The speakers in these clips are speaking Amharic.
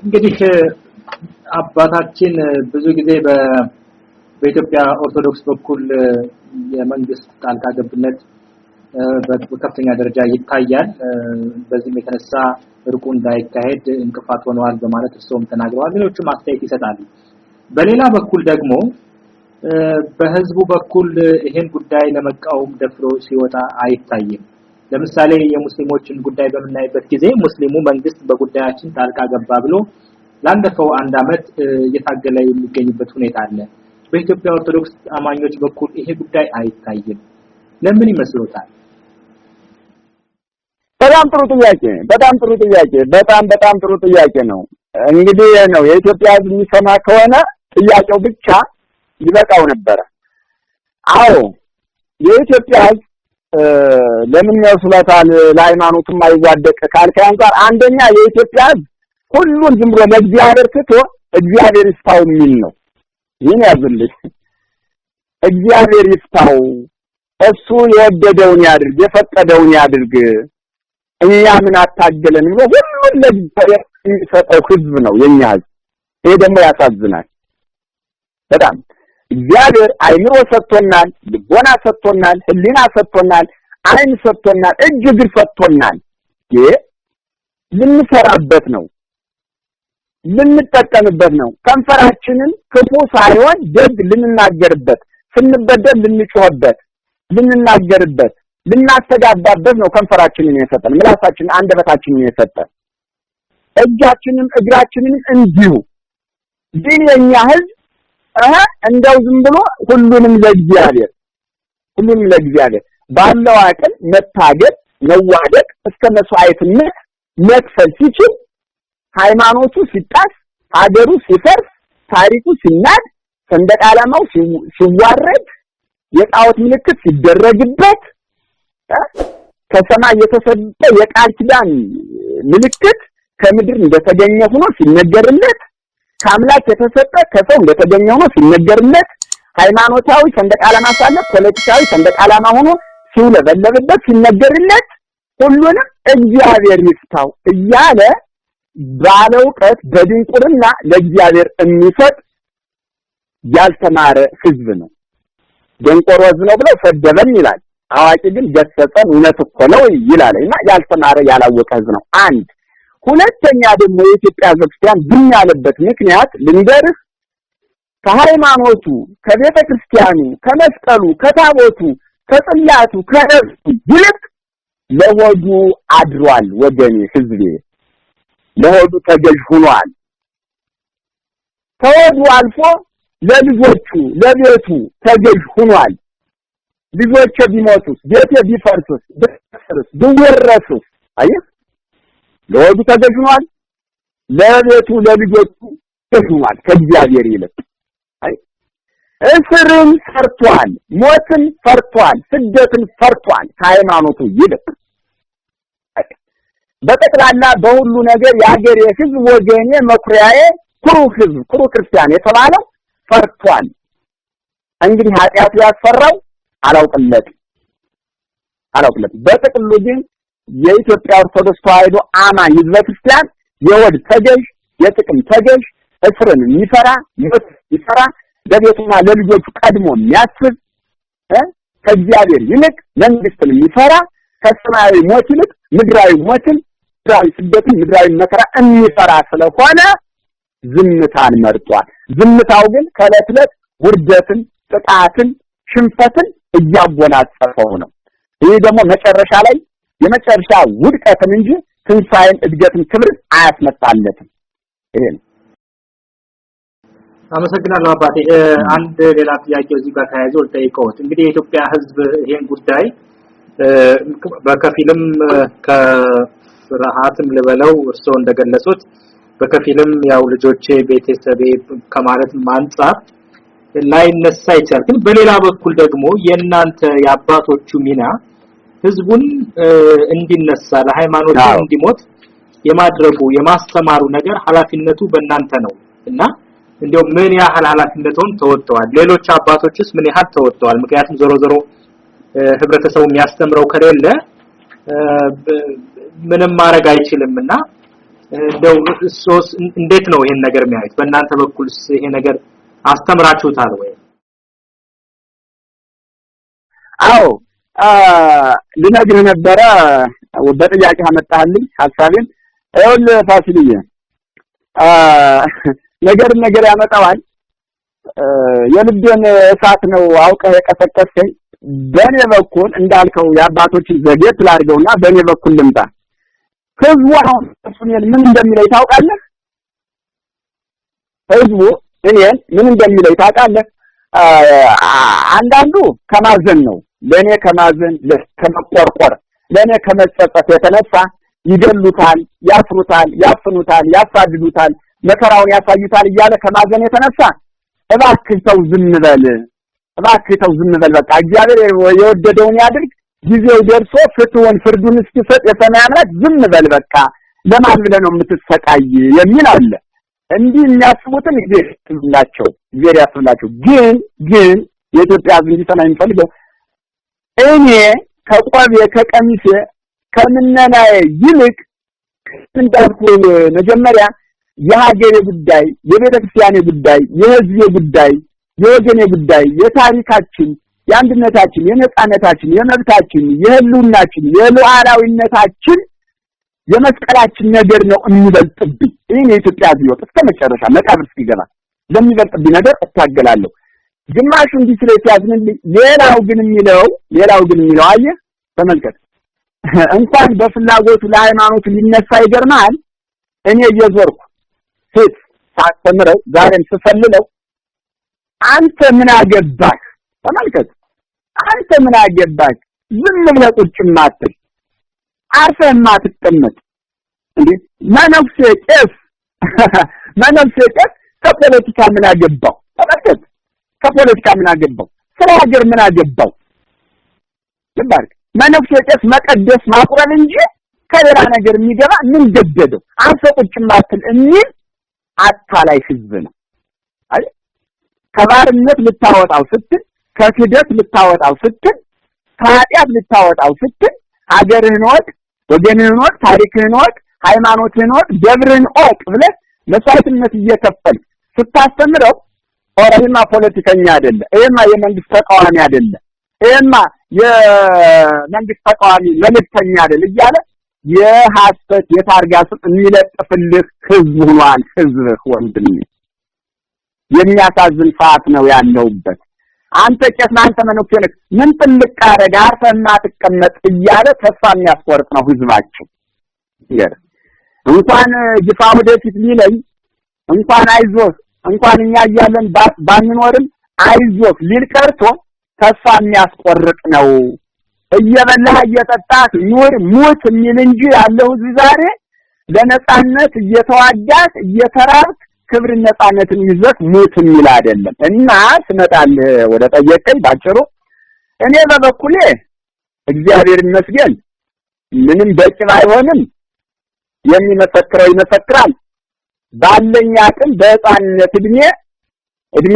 እንግዲህ አባታችን ብዙ ጊዜ በኢትዮጵያ ኦርቶዶክስ በኩል የመንግስት ጣልቃ ገብነት በከፍተኛ ደረጃ ይታያል። በዚህም የተነሳ እርቁ እንዳይካሄድ እንቅፋት ሆነዋል በማለት እርሶም ተናግረዋል። ሌሎችም አስተያየት ይሰጣሉ። በሌላ በኩል ደግሞ በህዝቡ በኩል ይሄን ጉዳይ ለመቃወም ደፍሮ ሲወጣ አይታይም። ለምሳሌ የሙስሊሞችን ጉዳይ በመናይበት ጊዜ ሙስሊሙ መንግስት በጉዳያችን ጣልቃ ገባ ብሎ ላለፈው አንድ አመት እየታገለ የሚገኝበት ሁኔታ አለ። በኢትዮጵያ ኦርቶዶክስ አማኞች በኩል ይሄ ጉዳይ አይታይም። ለምን ይመስሎታል? በጣም ጥሩ ጥያቄ በጣም ጥሩ ጥያቄ ነው። እንግዲህ ነው የኢትዮጵያ ህዝብ የሚሰማ ከሆነ ጥያቄው ብቻ ይበቃው ነበር። አዎ የኢትዮጵያ ህዝብ ለምን ያስላታል ለሃይማኖቱም አይዋደቅ ካልከ አንፃር አንደኛ የኢትዮጵያ ህዝብ ሁሉን ዝም ብሎ ለእግዚአብሔር ትቶ እግዚአብሔር ይስፋው የሚል ነው። ይሄን ያዝልኝ። እግዚአብሔር ይስፋው እሱ የወደደውን ያድርግ የፈቀደውን ያድርግ እኛ ምን አታገለን ብሎ ሁሉን ለእግዚአብሔር የሚሰጠው ህዝብ ነው የኛ ህዝብ። ይሄ ደግሞ ያሳዝናል በጣም። እግዚአብሔር አይምሮ ሰጥቶናል፣ ልቦና ሰጥቶናል፣ ህሊና ሰጥቶናል፣ አይን ሰጥቶናል፣ እጅ እግር ሰጥቶናል። ልንሰራበት ነው ልንጠቀምበት ነው። ከንፈራችንን ክፉ ሳይሆን ደግ ልንናገርበት፣ ስንበደል ልንጮህበት፣ ልንናገርበት፣ ልናስተጋባበት ነው ከንፈራችንን የሰጠን። ምላሳችንን አንደበታችንን የሰጠን እጃችንን እግራችንን እንዲሁ ግን የኛ ህዝብ እንደው ዝም ብሎ ሁሉንም ለእግዚአብሔር ባለው አቅም መታገል መዋደቅ እስከ መስዋዕትነት መክፈል ሲችል ሃይማኖቱ ሲጣስ ሀገሩ ሲፈርስ ታሪኩ ሲናድ ሰንደቅ ዓላማው ሲዋረድ የጣዖት ምልክት ሲደረግበት ከሰማይ የተሰጠ የቃል ኪዳን ምልክት ከምድር እንደተገኘ ሆኖ ሲነገርለት ከአምላክ የተሰጠ ከሰው እንደተገኘ ሆኖ ሲነገርለት ሃይማኖታዊ ሰንደቅ ዓላማ ሳለ ፖለቲካዊ ሰንደቅ ዓላማ ሆኖ ሲውለበለብበት ሲነገርለት ሁሉንም እግዚአብሔር ይስታው እያለ ባለውቀት በድንቁርና ለእግዚአብሔር የሚሰጥ ያልተማረ ህዝብ ነው። ደንቆሮ ህዝብ ነው ብለው ሰደበን ይላል። አዋቂ ግን ገሰጸን እውነት እኮ ነው ይላልና ያልተማረ ያላወቀ ህዝብ ነው። አንድ ሁለተኛ ደግሞ የኢትዮጵያ ክርስቲያን ድን ያለበት ምክንያት ልንገርህ ከሃይማኖቱ ከቤተ ክርስቲያኑ ከመስቀሉ ከታቦቱ ከጽላቱ ከነፍሱ ይልቅ ለሆዱ አድሯል። ወገኔ ህዝቤ ለሆዱ ተገዥ ሆኗል። ከሆዱ አልፎ ለልጆቹ ለቤቱ ተገዥ ሆኗል። ልጆቹ ቢሞቱስ ቤቴ ቢፈርስስ ቢወረስስ አየህ ለሆዱ ተገዥ ሆኗል። ለቤቱ ለልጆቹ ተገዥ ሆኗል ከእግዚአብሔር ይልቅ። እስርን ፈርቷል፣ ሞትን ፈርቷል፣ ስደትን ፈርቷል ከሃይማኖቱ ይልቅ። በጠቅላላ በሁሉ ነገር የሀገሬ ህዝብ ወገኔ መኩሪያዬ ኩሩ ህዝብ ኩሩ ክርስቲያን የተባለው ፈርቷል። እንግዲህ ኃጢአቱ ያስፈራው አላውቅለት። በጥቅሉ ግን የኢትዮጵያ ኦርቶዶክስ ተዋሕዶ አማኝ ህዝበ ክርስቲያን የወድ ተገዥ የጥቅም ተገዥ እስርን የሚፈራ ይፈራ ለቤቱና ለልጆቹ ቀድሞ የሚያስብ ከእግዚአብሔር ይልቅ መንግስትን የሚፈራ ከሰማያዊ ሞት ይልቅ ምድራዊ ሞትን ምድራዊ ስደትን ምድራዊ መከራ የሚፈራ ስለሆነ ዝምታን መርጧል። ዝምታው ግን ከዕለት ዕለት ውርደትን ጥቃትን ሽንፈትን እያጎናጸፈው ነው። ይሄ ደግሞ መጨረሻ ላይ የመጨረሻ ውድቀትን እንጂ ትንሣኤን እድገትን ክብርን አያስመጣለትም። ይሄ ነው። አመሰግናለሁ አባቴ። አንድ ሌላ ጥያቄ እዚህ ጋር ተያይዞ ልጠይቅዎት። እንግዲህ የኢትዮጵያ ህዝብ ይሄን ጉዳይ በከፊልም ከፍርሃትም ልበለው እርሶ እንደገለጹት በከፊልም ያው ልጆቼ ቤተሰቤ ከማለት አንፃር ላይነሳ ይችላል። ግን በሌላ በኩል ደግሞ የእናንተ የአባቶቹ ሚና ህዝቡን እንዲነሳ ለሃይማኖቱ እንዲሞት የማድረጉ የማስተማሩ ነገር ኃላፊነቱ በእናንተ ነው እና እንደው ምን ያህል ኃላፊነቱን ተወጥተዋል? ሌሎች አባቶችስ ምን ያህል ተወጥተዋል? ምክንያቱም ዞሮ ህብረተሰቡ የሚያስተምረው ከሌለ ምንም ማድረግ አይችልምና እንደው ሶስ እንዴት ነው ይሄን ነገር የሚያዩት? በእናንተ በኩልስ ይሄ ነገር አስተምራችሁታል ወይ? አዎ ልነግርህ ነበረ በጥያቄ አመጣህልኝ ሐሳቤን። ይኸውልህ ፋሲልዬ ነገር ያመጣዋል። የልቤን እሳት ነው አውቀህ የቀሰቀስከኝ። በእኔ በኩል እንዳልከው የአባቶችን ዘጌት ላድርገውና በእኔ በኩል ልምጣ። ህዝቡ አሁን እኔን ምን እንደሚለኝ ታውቃለህ? ህዝቡ እኔን ምን እንደሚለኝ ታውቃለህ? አንዳንዱ ከማዘን ነው፣ ለኔ ከማዘን ከመቆርቆር ለኔ ከመጸጸት የተነሳ ይገሉታል፣ ያስሩታል፣ ያፍኑታል፣ ያሳድዱታል፣ መከራውን ያሳዩታል እያለ ከማዘን የተነሳ እባክህ ተው ዝም በል በቃ እግዚአብሔር የወደደውን ያድርግ፣ ጊዜው ደርሶ ፍርዱን እስኪሰጥ የሰማይ አምላክ ዝም በል በቃ ለማን ብለህ ነው የምትሰቃይ የሚል አለ። እንዲህ የሚያስቡትን እግዚአብሔር ያስብላቸው። ግን የኢትዮጵያ ሕዝብ እንዲሰማ የሚፈልገው እኔ ከቆቤ ከቀሚሴ ከምነናዬ ይልቅ እንዳልኩ መጀመሪያ የሀገሬ ጉዳይ፣ የቤተክርስቲያኔ ጉዳይ፣ የህዝቤ ጉዳይ፣ የወገኔ ጉዳይ፣ የታሪካችን፣ የአንድነታችን፣ የነጻነታችን፣ የመብታችን፣ የህልውናችን፣ የሉዓላዊነታችን የመስቀላችን ነገር ነው የሚበልጥብኝ። ይሄን የኢትዮጵያ ሕዝብ ይወጥ እስከመጨረሻ መቃብር እስኪገባ ለሚበልጥብኝ ነገር እታገላለሁ። ግማሹ እንዲህ ስለያዝንልኝ ሌላው ግን የሚለው አየህ ተመልከት፣ እንኳን በፍላጎቱ ለሃይማኖቱ ሊነሳ ይገርማል። እኔ እየዞርኩ ሴት ሳስተምረው ዛሬም ስፈልለው አንተ ምን አገባህ? ተመልከት፣ አንተ ምን አገባህ? ዝም ብለህ ቁጭ ማትል አርፈህ ማትቀመጥ እንዴ? መነኩሴ ቄስ ከፖለቲካ ምን አገባው? ተመልከት፣ ከፖለቲካ ምን አገባው? ስለ ሀገር ምን አገባው? ልባርክ መነኩሴ ቄስ መቀደስ ማቁረብ እንጂ ከሌላ ነገር የሚገባ ምን ገደደው? አንተ ቁጭ ማትል የሚል አታላይ ህዝብ ነው አይደል? ከባርነት ልታወጣው ስትል፣ ከክደት ልታወጣው ስትል፣ ከኃጢአት ልታወጣው ስትል ሀገርህን ወቅ፣ ወገንህን ወቅ፣ ታሪክህን ወቅ፣ ሃይማኖትህን ወቅ፣ ደብርህን ወቅ ብለህ መስዋዕትነት እየከፈልክ ስታስተምረው ኦራይማ ፖለቲከኛ አይደለ፣ ይሄማ የመንግስት ተቃዋሚ አይደለ፣ ይሄማ የመንግስት ተቃዋሚ መልእክተኛ አይደለ እያለ የሐሰት የታርጋ ስም የሚለጥፍልህ ህዝብ ሆኗል። ህዝብህ ወንድም የሚያሳዝን ሰዓት ነው ያለውበት። አንተ ቄስ አንተ መነኩሴ ነህ ምን ጥልቅ አረጋ አርፈህማ ትቀመጥ እያለ ተስፋ የሚያስቆርጥ ነው ህዝባችን። እንኳን ግፋ ወደፊት ሊለኝ እንኳን አይዞህ እንኳን እኛ እያለን ባንኖርም አይዞህ ሊል ቀርቶ ተስፋ የሚያስቆርጥ ነው። እየበላህ እየጠጣህ ኑር ሙት የሚል እንጂ ያለው ህዝብ ዛሬ ለነጻነት እየተዋጋህ እየተራብክ ክብር ነጻነትን ይዘህ ሙት የሚል አይደለም። እና ስመጣልህ ወደ ጠየቀኝ ባጭሩ እኔ በበኩሌ እግዚአብሔር ይመስገን ምንም በቂ ባይሆንም የሚመሰክረው ይመሰክራል። ባለኝ አቅም በህፃንነት እድሜ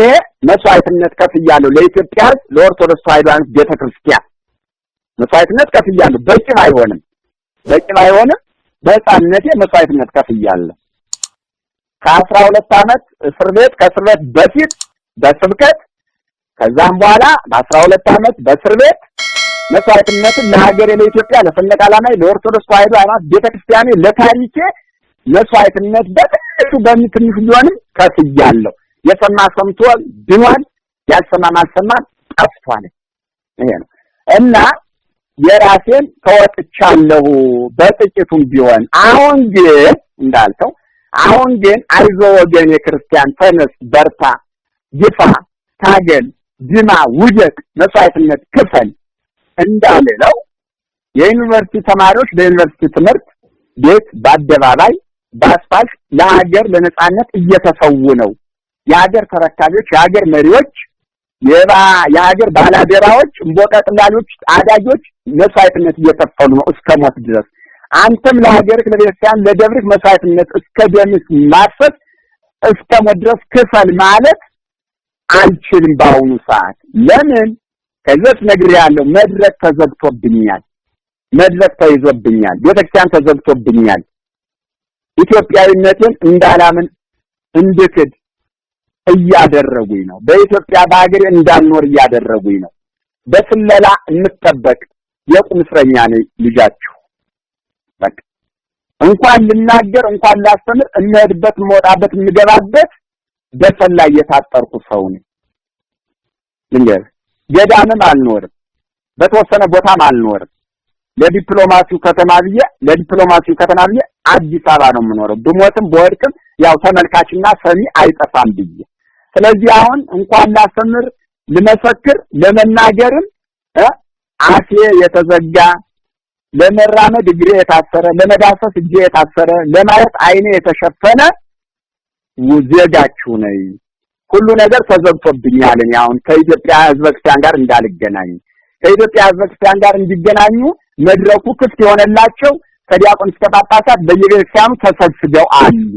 መስዋዕትነት ከፍያለሁ ለኢትዮጵያ ሕዝብ ለኦርቶዶክስ ተዋሕዶ ቤተክርስቲያን መስዋዕትነት ከፍያለሁ። በቂ ባይሆንም በህፃንነቴ መስዋዕትነት ከፍያለሁ። ከ12 ዓመት እስር ቤት ከእስር ቤት በፊት በስብከት ከዛም በኋላ በ12 ዓመት በእስር ቤት መስዋዕትነትን ለሀገሬ ለኢትዮጵያ ለሰንደቅ ዓላማዬ ለኦርቶዶክስ ተዋሕዶ ሃይማኖት ቤተክርስቲያኔ ለታሪኬ መስዋዕትነት በትንሹ በትንሹ ቢሆንም ከፍያለሁ። የሰማ ሰምቷል ድኗል፣ ያልሰማ ማልሰማት ጠፍቷል። ይሄ ነው እና የራሴን ተወጥቻለሁ በጥቂቱም ቢሆን። አሁን ግን እንዳልከው አይዞ ወገኔ ክርስቲያን ተነስ፣ በርታ፣ ግፋ፣ ታገል፣ ድማ፣ ውደቅ፣ መስዋዕትነት ክፈል እንዳልለው የዩኒቨርሲቲ ተማሪዎች በዩኒቨርሲቲ ትምህርት ቤት በአደባባይ በአስፋልት ለሀገር ለነጻነት እየተሰዉ ነው። የሀገር ተረካቢዎች፣ የሀገር መሪዎች፣ የሀገር ባላደራዎች፣ እንቦቀቅላሎች፣ አዳጆች መስዋዕትነት እየከፈሉ ነው እስከ ሞት ድረስ። አንተም ለሀገርህ ለቤተክርስቲያን ለደብርህ መስዋዕትነት እስከ ደምህ ማፈስ እስከ ሞት ድረስ ክፈል ማለት አንችልም በአሁኑ ሰዓት። ለምን? ከዚህ ነግሬያለሁ። መድረክ ተዘግቶብኛል፣ መድረክ ተይዞብኛል፣ ቤተክርስቲያን ተዘግቶብኛል። ኢትዮጵያዊነትን እንዳላምን እንድክድ እያደረጉኝ ነው። በኢትዮጵያ በአገሬ እንዳልኖር እያደረጉኝ ነው። በስለላ እንጠበቅ የቁም እስረኛ ነኝ ልጃችሁ። በቃ እንኳን ልናገር እንኳን ላስተምር እንሄድበት መውጣበት እንገባበት በሰላ የታጠርኩ ሰው ነኝ። ልንገር ገዳምም አልኖርም፣ በተወሰነ ቦታም አልኖርም። ለዲፕሎማሲው ከተማ ብዬ አዲስ አበባ ነው የምኖረው። ብሞትም በወድቅም ያው ተመልካችና ሰሚ አይጠፋም ብዬ። ስለዚህ አሁን እንኳን ላስተምር ልመሰክር ለመናገርም አፌ የተዘጋ ለመራመድ እግሬ የታሰረ ለመዳሰስ እጄ የታሰረ ለማየት አይኔ የተሸፈነ ዜጋችሁ ነኝ። ሁሉ ነገር ተዘግቶብኛል። አሁን ከኢትዮጵያ ሕዝበ ክርስቲያን ጋር እንዳልገናኝ ከኢትዮጵያ ሕዝበ ክርስቲያን ጋር እንዲገናኙ መድረኩ ክፍት የሆነላቸው ከዲያቆን እስከ ጳጳሳት በየቤተክርስቲያኑ ተሰብስበው አሉ።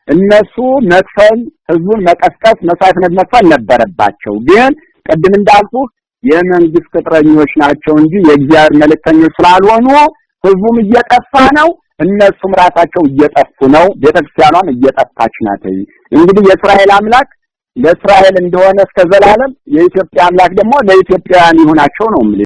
እነሱ መክፈል ሕዝቡን መቀስቀስ መስዋዕትነት መክፈል ነበረባቸው። ግን ቀድም እንዳልኩ የመንግስት ቅጥረኞች ናቸው እንጂ የእግዚአብሔር መልእክተኞች ስላልሆኑ ሕዝቡም እየጠፋ ነው፣ እነሱም ራሳቸው እየጠፉ ነው። ቤተክርስቲያኗም እየጠፋች ናት። እንግዲህ የእስራኤል አምላክ ለእስራኤል እንደሆነ እስከ ዘላለም የኢትዮጵያ አምላክ ደግሞ ለኢትዮጵያውያን ይሁናቸው ነው።